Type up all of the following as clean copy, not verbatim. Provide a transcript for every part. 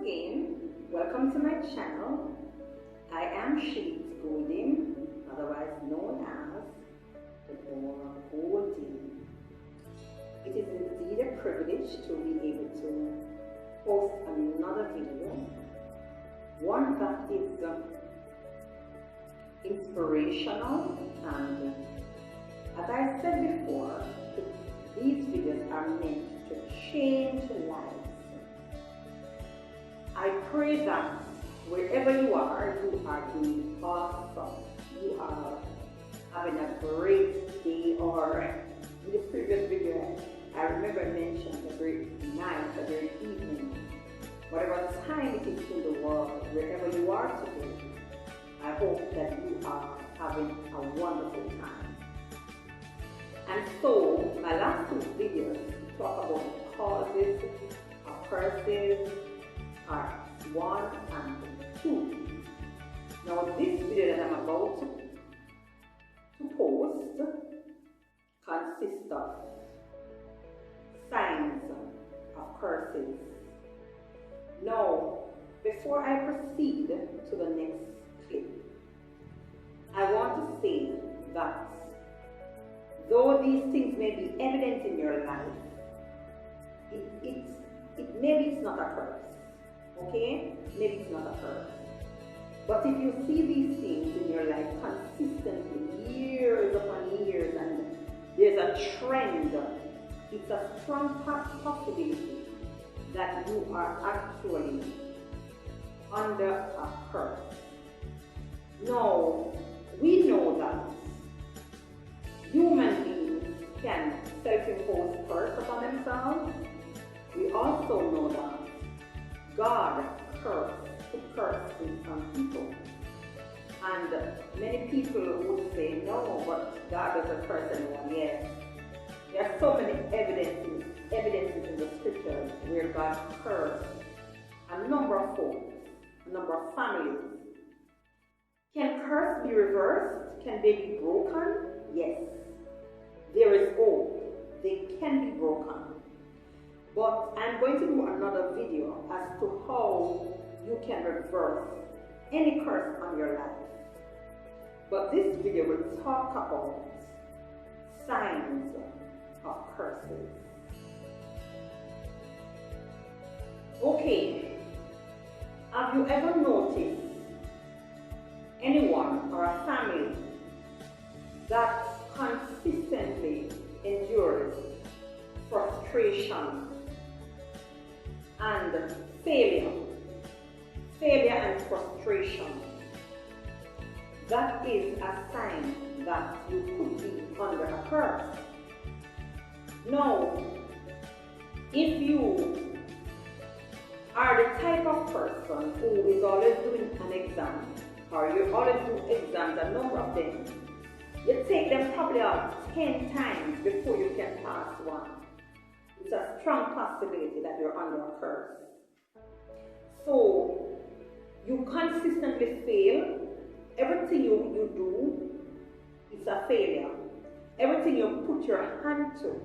again, welcome to my channel. I am Sheets Golding, otherwise known as the Born Golding. It is indeed a privilege to be able to post another video, one that is inspirational, and as I said before, these videos are meant to change lives. I pray that wherever you are doing awesome. You are having a great day, or in the previous video, I remember I mentioned a great night, a great evening. Whatever time it is in the world, wherever you are today, I hope that you are having a wonderful time. And so, my last two videos talk about causes of curses, parts 1 and 2. Now, this video that I'm about to post consists of signs of curses. Now, before I proceed to the next clip, I want to say that though these things may be evident in your life, maybe it's not a curse. Okay? Maybe it's not a curse. But if you see these things in your life consistently, years upon years, and there's a trend, it's a strong possibility that you are actually under a curse. Now, we know that human beings can self-impose curse upon themselves. We also know that God put curses on people. And many people would say, no, but God doesn't curse anyone. Yes. There are so many evidences in the scriptures where God cursed a number of folks, a number of families. Can curse be reversed? Can they be broken? Yes. There is hope. They can be broken. But I'm going to do another video as to how you can reverse any curse on your life. But this video will talk about signs of curses. Okay, have you ever noticed anyone or a family that consistently endures frustration and failure and frustration? That is a sign that you could be under a curse. Now, if you are the type of person who is always doing an exam, or you always do exams, a number of them, you take them probably out 10 times before you can pass one. It's a strong possibility that you're under a curse. So, you consistently fail. Everything you do is a failure. Everything you put your hand to,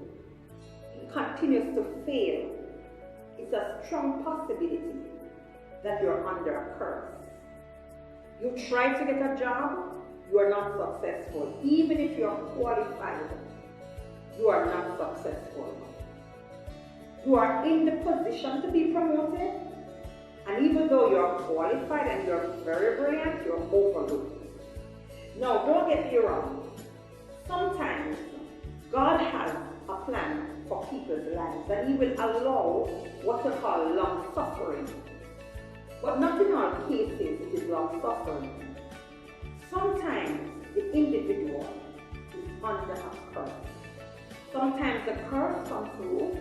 it continues to fail. It's a strong possibility that you're under a curse. You try to get a job, you are not successful. Even if you're qualified, you are not successful. You are in the position to be promoted, and even though you're qualified and you're very brilliant, you're overlooked. Now, don't get me wrong. Sometimes God has a plan for people's lives, and He will allow what we call long suffering. But not in all cases it is long suffering. Sometimes the individual is under a curse. Sometimes the curse comes through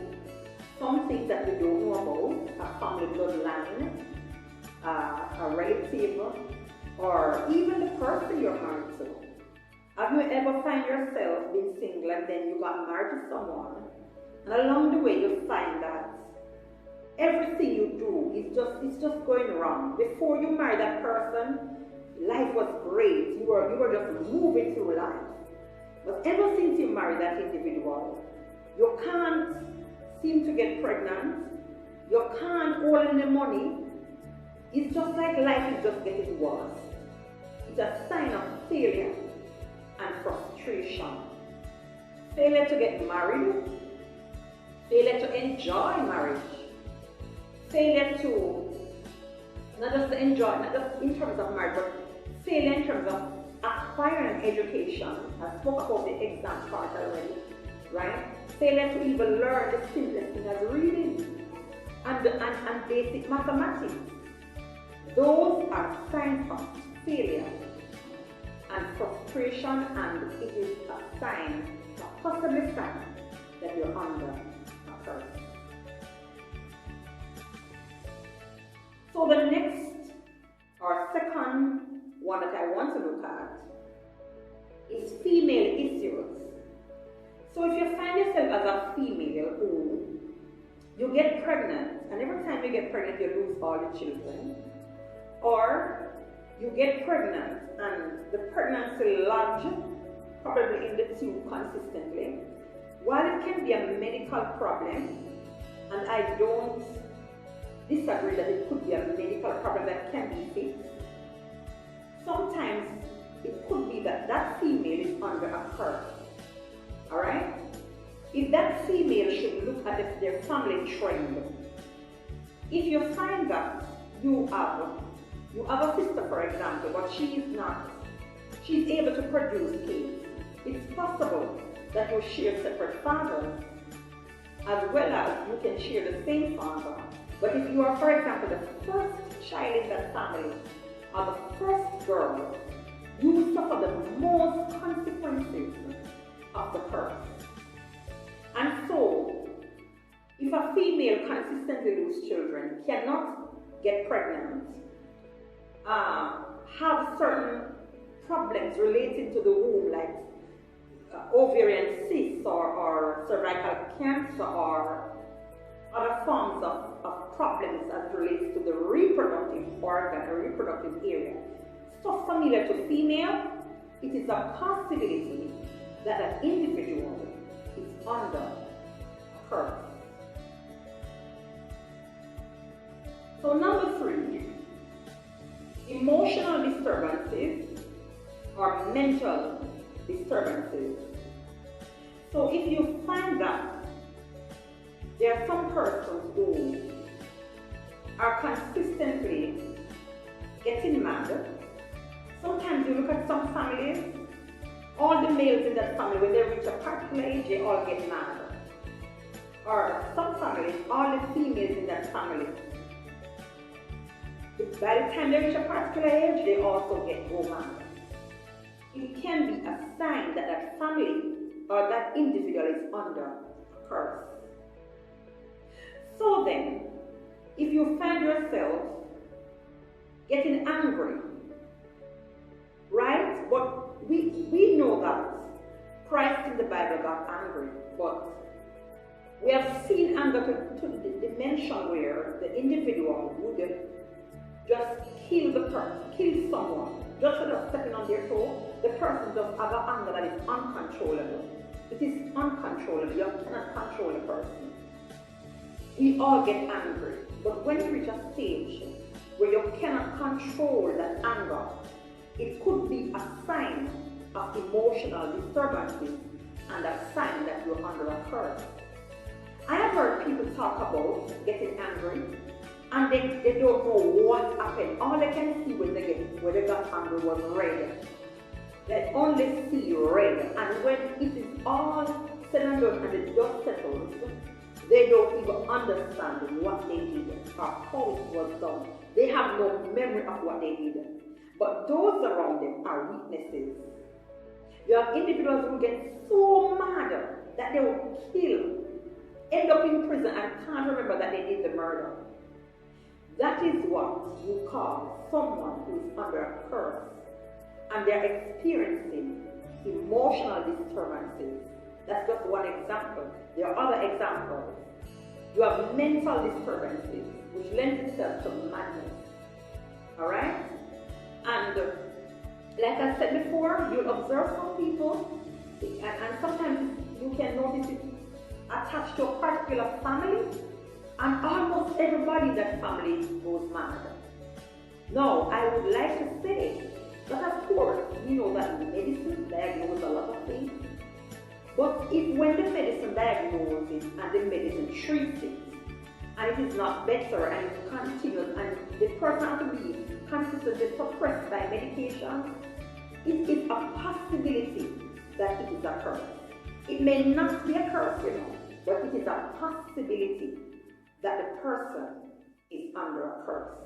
something that we don't know about, a family bloodline, a relative, or even the person you're married to. Have you ever find yourself being single and then you got married to someone, and along the way you find that everything you do is just going wrong? Before you married that person, life was great. You were just moving through life. But ever since you married that individual, you can't seem to get pregnant, you can't hold any money, It's just like life is just getting worse. It's a sign of failure and frustration. Failure to get married, failure to enjoy marriage, failure to not just to enjoy, not just in terms of marriage, but failure in terms of acquiring education. I spoke about the exam part already, right? Failure to even learn the simplest thing as reading and basic mathematics. Those are signs of failure and frustration, and it is a sign, a possible sign, that you're under a curse. So the next or second one that I want to look at is female issues. So if you find yourself as a female who you get pregnant, and every time you get pregnant you lose all your children, or you get pregnant and the pregnancy lodges probably in the tube consistently, while it can be a medical problem, and I don't disagree that it could be a medical problem that can be fixed, sometimes it could be that that female is under a curse. Alright? If that female should look at their family trend, if you find that you have a sister, for example, but she's able to produce kids, it's possible that you share separate fathers, as well as you can share the same father. But if you are, for example, the first child in that family, or the first girl, you suffer the most consequences of the curse. And so, if a female consistently loses children, cannot get pregnant, have certain problems related to the womb, like ovarian cysts or cervical cancer or other forms of problems as relates to the reproductive organ or reproductive area, so familiar to female, it is a possibility that an individual is under a curse. So number 3, emotional disturbances or mental disturbances. So if you find that there are some persons who are consistently getting mad, sometimes you look at some families, all the males in that family, when they reach a particular age, they all get mad. Or some families, all the females in that family, by the time they reach a particular age, they also go mad. It can be a sign that that family or that individual is under a curse. So then, if you find yourself getting angry, right? But we know that Christ in the Bible got angry, but we have seen anger to the dimension where the individual would just kill the person, kill someone, just sort of stepping on their toe. The person just have an anger that is uncontrollable. It is uncontrollable. You cannot control the person. We all get angry, but when you reach a stage where you cannot control that anger, it could be a sign of emotional disturbances and a sign that you're under a curse. I have heard people talk about getting angry and they don't know what happened. All they can see when they got angry was red. They only see red, and when it is all said and done and the dust settles, they don't even understand what they did or how it was done. They have no memory of what they did. But those around them are witnesses. You have individuals who get so mad that they will kill, end up in prison and can't remember that they did the murder. That is what you call someone who is under a curse, and they're experiencing emotional disturbances. That's just one example. There are other examples. You have mental disturbances, which lends itself to madness. Alright? And like I said before, you'll observe some people, and sometimes you can notice it attached to a particular family, and almost everybody in that family goes mad. Now, I would like to say that of course, we know that medicine diagnoses a lot of things, but if when the medicine diagnoses and the medicine treats it, and it is not better and it continues and the person has to be consistently suppressed by medication, it is a possibility that it is a curse. It may not be a curse, but it is a possibility that the person is under a curse.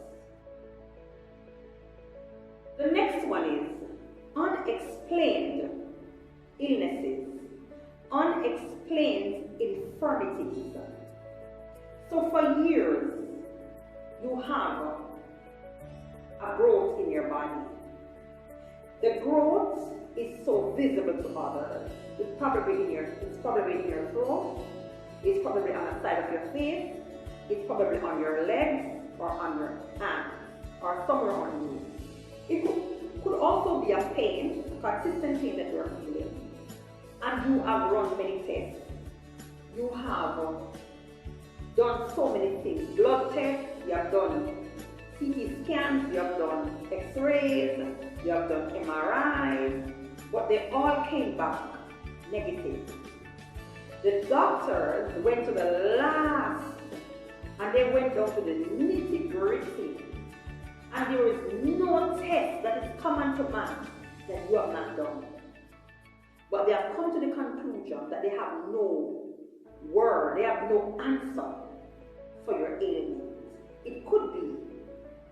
The next one is unexplained illnesses, unexplained infirmities. So for years, you have a growth in your body. The growth is so visible to others. It's probably in your throat, it's probably on the side of your face, it's probably on your legs or on your hands or somewhere on you. It could also be a pain, a consistent pain that you're feeling. And you have run many tests. You have done so many things. Blood tests, you have done CT scans, you have done X-rays, you have done MRIs, but they all came back negative. The doctors went to the last and they went down to the nitty-gritty. And there is no test that is common to man that you have not done. But they have come to the conclusion that they have no word, they have no answer for your ailment. It could be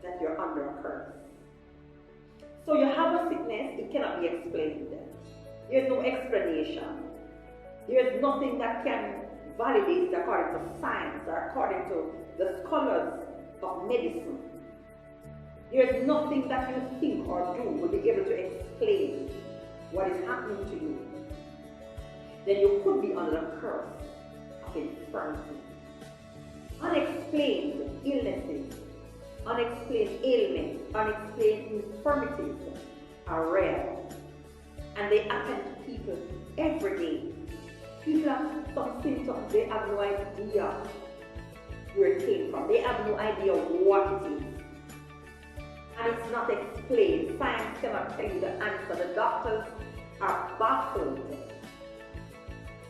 that you're under a curse. So you have a sickness, it cannot be explained. There's no explanation. There's nothing that can validate it according to science or according to the scholars of medicine. There's nothing that you think or do will be able to explain what is happening to you. Then you could be under a curse of infirmity. Unexplained illnesses, unexplained ailments, unexplained infirmities are rare. And they happen to people every day. People have some symptoms, they have no idea where it came from. They have no idea what it is. And it's not explained. Science cannot tell you the answer. The doctors are baffled.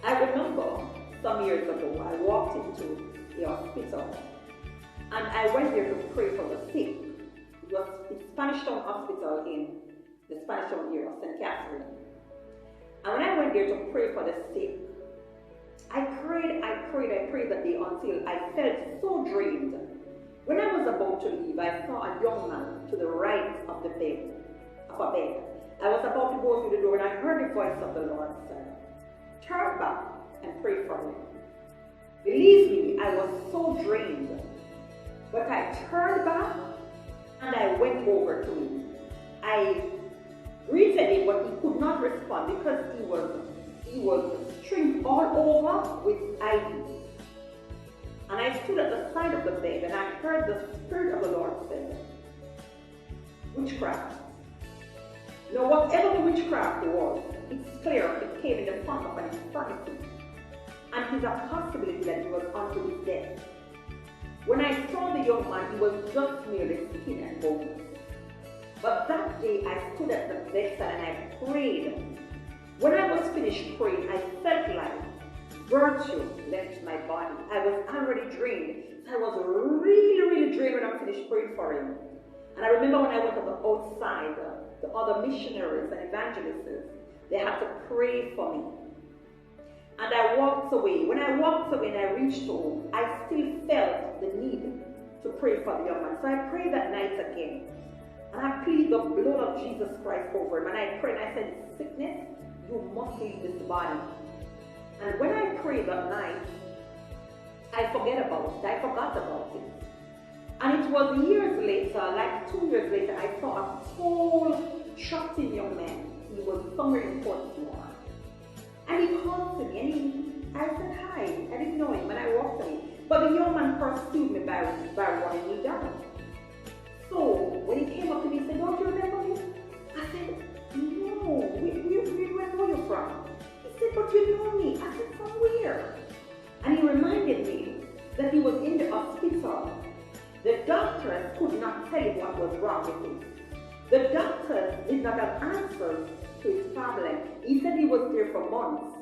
I remember some years ago, I walked into the hospital and I went there to pray for the sick. It was in Spanish Town Hospital in the Spanish Town area of St. Catherine. And when I went there to pray for the sick, I prayed that day until I felt so drained. When I was about to leave, I saw a young man to the right of a bed. I was about to go through the door and I heard the voice of the Lord say, "Turn back and pray for me." Believe me, I was so drained. But I turned back and I went over to him. I greeted him, but he could not respond because he was stringed all over with ivy. And I stood at the side of the bed and I heard the Spirit of the Lord say, "Witchcraft." Now, whatever the witchcraft was, it's clear it came in the form of an infirmity. And it is a possibility that he was unto his death. When I saw the young man, he was just merely skin and bones. But that day I stood at the bedside and I prayed. When I was finished praying, I felt like virtue left my body. I was already drained. I was really drained when I finished praying for him. And I remember when I went outside, the other missionaries and evangelists, they had to pray for me. And I walked away. When I walked away and I reached home, I still felt the need to pray for the young man. So I prayed that night again. And I pleaded the blood of Jesus Christ over him. And I prayed and I said, "Sickness, you must leave this body." And when I prayed that night, I forgot about it. And it was years later, like 2 years later, I saw a tall, trusting young man. He was somewhere in Portsmouth. And he called to me and I said hi. I didn't know him and I walked away. But the young man pursued me by running me down. So when he came up to me, he said, "Don't you remember me?" I said, "No, where know you from?" He said, "But you know me." I said, "From where?" And he reminded me that he was in the hospital The doctors could not tell him what was wrong with him. The doctors did not have answers to his problem. He said he was there for months.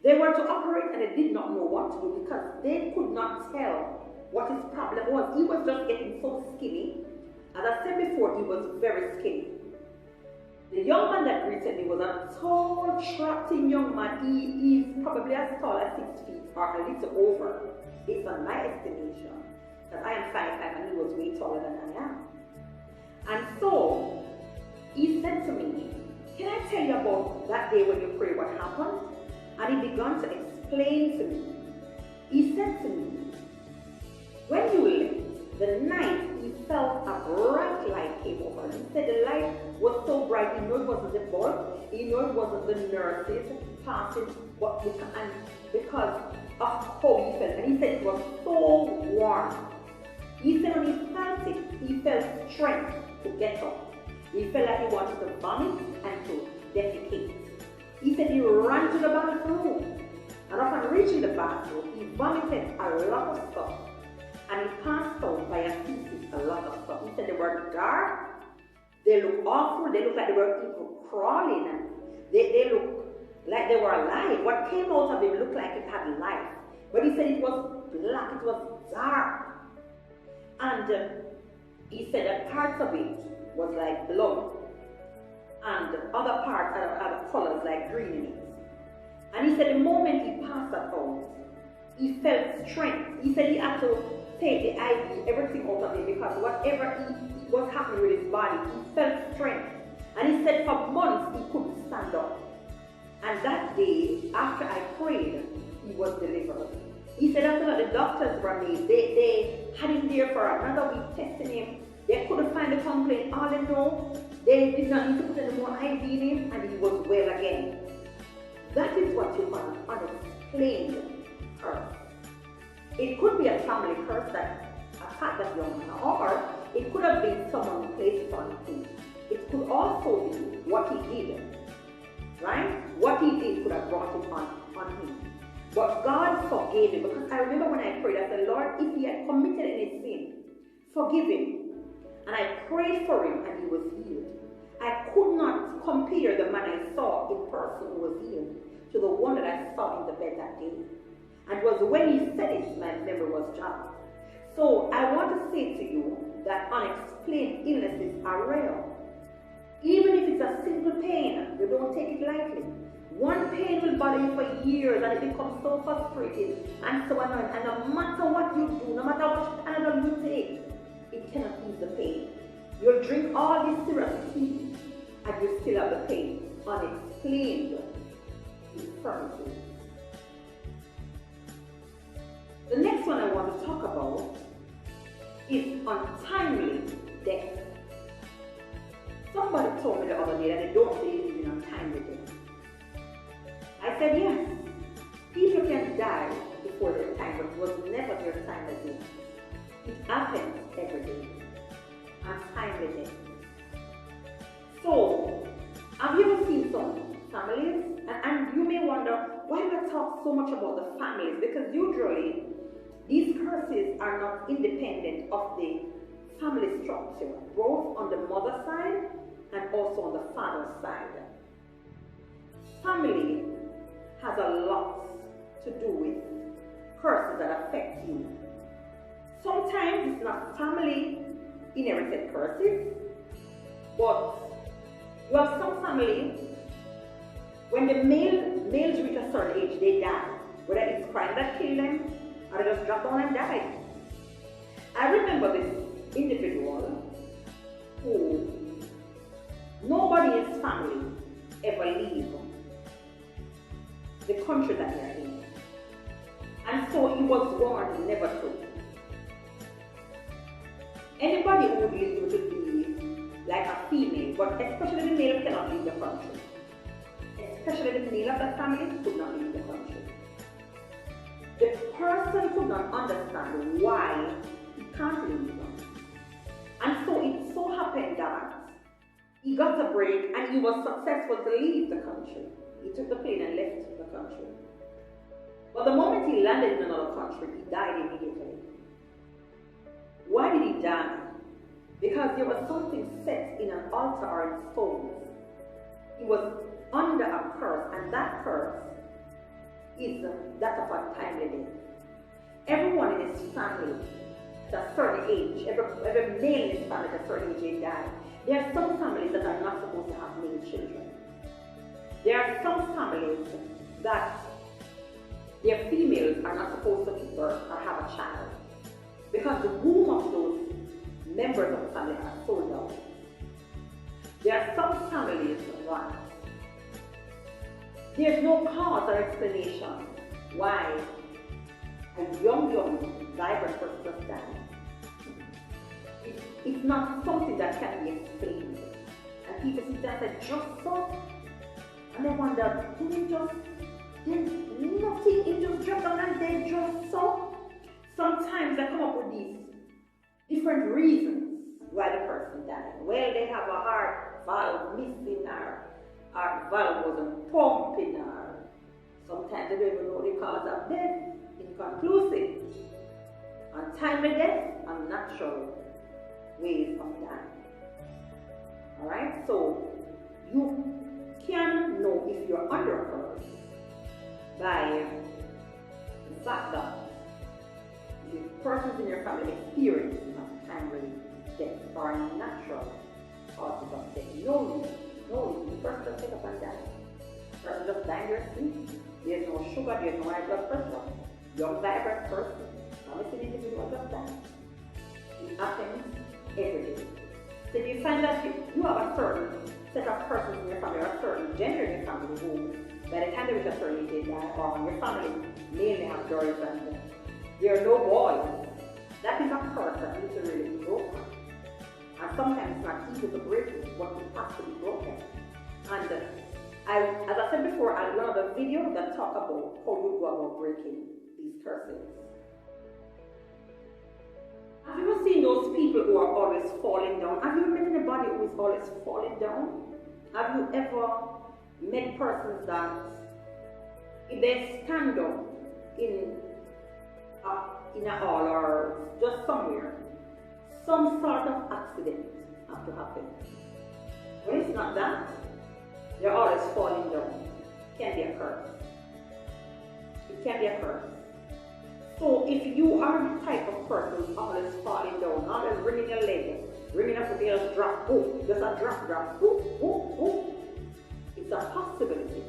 They were to operate and they did not know what to do because they could not tell what his problem was. He was just getting so skinny. As I said before, he was very skinny. The young man that greeted me was a tall, attractive young man. He is probably as tall as 6 feet or a little over, based on my estimation. Because I am 5'5" and he was way taller than I am. And so, he said to me, "Can I tell you about that day when you prayed, what happened?" And he began to explain to me. He said to me, "When you left, the night he felt a bright light came over him." He said the light was so bright, he knew it wasn't the bulb, he knew it wasn't the nurses passing, but because of how he felt. And he said it was so warm. He said when he felt it, he felt strength to get up. He felt like he wanted to vomit and to defecate. He said he ran to the bathroom, and upon reaching the bathroom, he vomited a lot of stuff, and he passed out by a feces, a lot of stuff. He said they were dark, they looked awful, they looked like they were people crawling, and they looked like they were alive. What came out of them looked like it had life, but he said it was black, it was dark. And he said that parts of it was like blood, and other parts had colors like green in it. And he said the moment he passed that out, he felt strength. He said he had to take the IV, everything out of him, because whatever was happening with his body, he felt strength. And he said for months he couldn't stand up. And that day, after I prayed, he was delivered. He said after that the doctors were made, they had him there for another week testing him. They couldn't find the complaint. All they know, they did not need to put any more IV in him, and he was well again. That is what you call an unexplained curse. It could be a family curse that attacked that young man, or it could have been someone who placed it on him. It could also be what he did, right? What he did could have brought it on him. But God forgave him, because I remember when I prayed, I said, "Lord, if he had committed any sin, forgive him." And I prayed for him and he was healed. I could not compare the man I saw in person who was healed to the one that I saw in the bed that day. And it was when he said it, my memory was jogged. So I want to say to you that unexplained illnesses are real. Even if it's a simple pain, you don't take it lightly. One pain will bother you for years and it becomes so frustrating and so annoying. And no matter what you do, no matter how much Panadol you take, it cannot ease the pain. You'll drink all this syrup tea and you still have the pain. Unexplained infirmities. The next one I want to talk about is untimely death. Somebody told me the other day that they don't believe in untimely death. I said yes, people can die before their time, but it was never their time again. It happens every day. Untimely death. So, have you ever seen some families? And you may wonder, why do I talk so much about the families? Because usually, these curses are not independent of the family structure, both on the mother side and also on the father side. Family has a lot to do with curses that affect you. Sometimes it's not family inherited curses, but you have some family, when the males reach a certain age, they die. Whether it's crime that killed them, or they just drop down and die. I remember this individual who nobody in his family ever leave the country that they are in. And so he was warned never to. Anybody who would leave would be like a female, but especially the male cannot leave the country. Especially the male of the family could not leave the country. The person could not understand why he can't leave them. And so it so happened that he got a break and he was successful to leave the country. He took the plane and left the country. But the moment he landed in another country, he died immediately. Why did he die? Because there was something set in an altar or in stones. He was under a curse, and that curse is that of a timely death. Everyone in his family at a certain age, every male in his family at a certain age, they die. There are some families that are not supposed to have male children. There are some families that their females are not supposed to give birth or have a child, because the womb of those members of the family are so young. There are some families that there's no cause or explanation why a young vibrant person just died. It's not something that can be explained. And people sit there and say, just so? And they wonder, did nothing, it just dropped down and then just so? Sometimes they come up with these different reasons why the person died. Well, they have a heart valve missing, or heart valve wasn't pumping, or sometimes they don't even know the cause of death. Inconclusive. Untimely death and natural ways of dying. Alright, so you can know if you're under a curse by the fact that the persons in your family experience untimely death or natural causes of death. No, the person just take up and die. The person just die in their sleep. There's no sugar, there's no high blood pressure. Young vibrant person, promising individual just die. It happens every day. So if you find that you have a certain set of persons in your family or a certain gender in your family who, by the time they reach a certain age, they die, or your family mainly have girls and there are no boys, that is a curse that needs to really be broken. And sometimes it's not easy to break it, but it has to be broken. And as I said before, I'll do another video that talk about how you go about breaking these curses. Have you ever seen those people who are always falling down? Have you ever met anybody who is always falling down? Have you ever met persons that if they stand up in a hall or just somewhere, some sort of accident has to happen? When it's not that, they're always falling down. It can be a curse. It can be a curse. So if you are the type of person who's always falling down, always bringing your leg, bringing up the heels, drop, boom, just a drop, boom, boom, boom, it's a possibility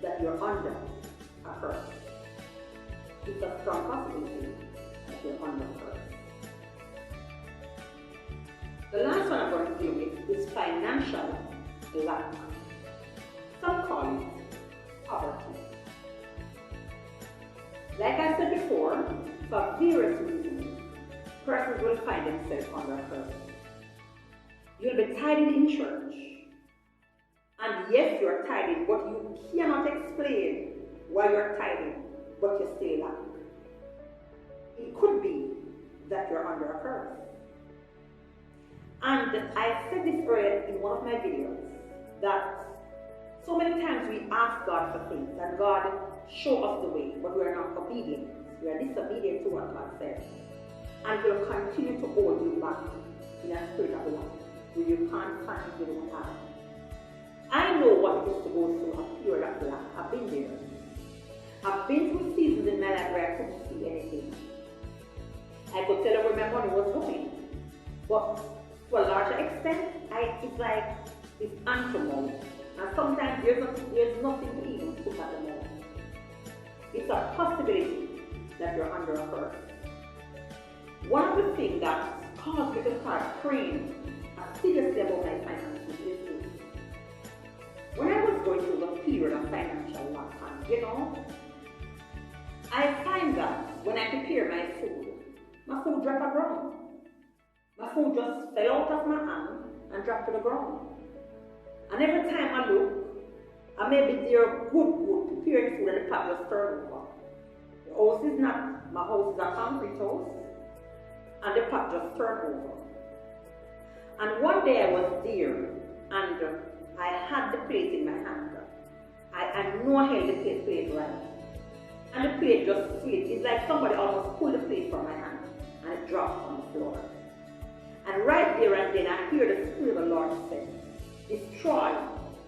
that you're under a curse. It's a strong possibility that you're under a curse. The last one I'm going to deal with is financial lack. Some call it poverty. Like I said before, for various reasons, persons will find themselves under a curse. You'll be tithing in church, and yes, you're tithing, but you cannot explain why you're tithing, but you still lack. It could be that you're under a curse. And I said this earlier in one of my videos, that so many times we ask God for things, and God show us the way, but we are not obedient. We are disobedient to what God says. And He will continue to hold you back in a spirit of lack, where you can't find you don't have. I know what it is to go through a period of lack. I've been there. I've been through seasons in my life where I couldn't see anything. I could tell where my money was going. But to a larger extent, it's like it's anti-mode. And sometimes there's nothing to even put at the moment. It's a possibility that you're under a curse. One of the things that caused me to start praying seriously about my finances is this. When I was going through the period of financial lack, I find that when I prepare my food dropped on the ground. My food just fell out of my hand and dropped to the ground. And every time I look, I may be there good, prepared food, and the pot just turned over. The house is not, my house is a concrete house, and the pot just turned over. And one day I was there, and I had the plate in my hand. I know I held the plate right. And the plate just slid. It's like somebody almost pulled the plate from my hand. and it drops on the floor. And right there and then I hear the Spirit of the Lord say, destroy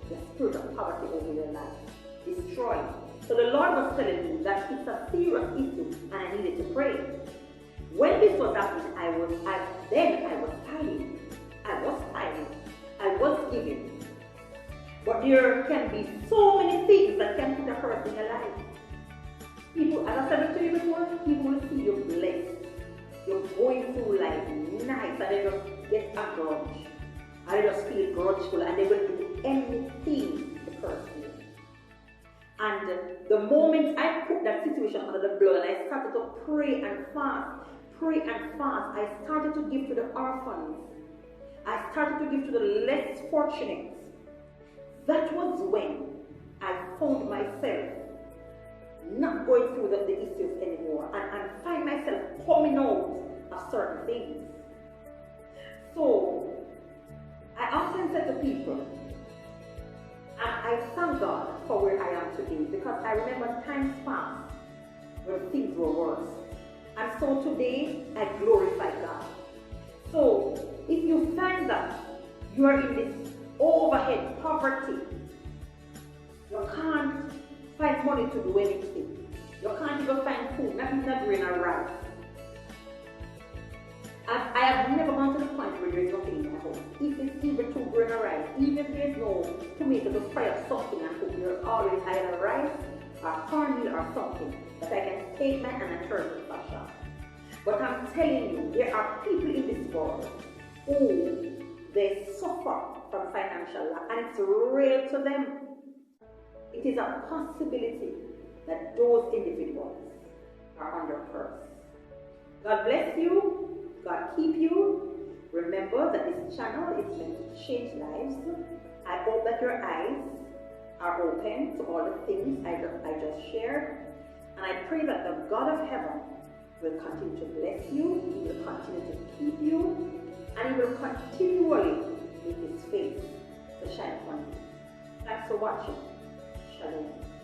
the spirit of poverty over your life. Destroy. So the Lord was telling me that it's a serious issue and I needed to pray. When this was happening, I was tithing. I was giving. But there can be so many things that can put a curse in your life. People, as I said to you before, people will see you blessed. You're going through life nice and they just get a grudge. And they just feel grudgeful and they will do anything to curse you. And the moment I put that situation under the blood and I started to pray and fast, I started to give to the orphans. I started to give to the less fortunate. That was when I found myself not going through the issues anymore and find myself coming out of certain things. So, I often say to people, and I thank God for where I am today because I remember times past when things were worse. And so today, I glorify God. So, if you find that you are in this overhead poverty, you can't find money to do anything. You can't even find food, not even a grain of rice. I have never gone to the point where there is nothing in my house. If it's even 2 grain of rice, even if there is no tomato to fry up something and cook, there's always either rice or cornmeal or something that I can take my hand and turn to fashion. But I'm telling you, there are people in this world who they suffer from financial lack and it's real to them. It is a possibility that those individuals are under curse. God bless you. God keep you. Remember that this channel is meant to change lives. I hope that your eyes are open to all the things I just shared. And I pray that the God of heaven will continue to bless you. He will continue to keep you. And He will continually make His face to shine upon you. Thanks for watching. Shalom.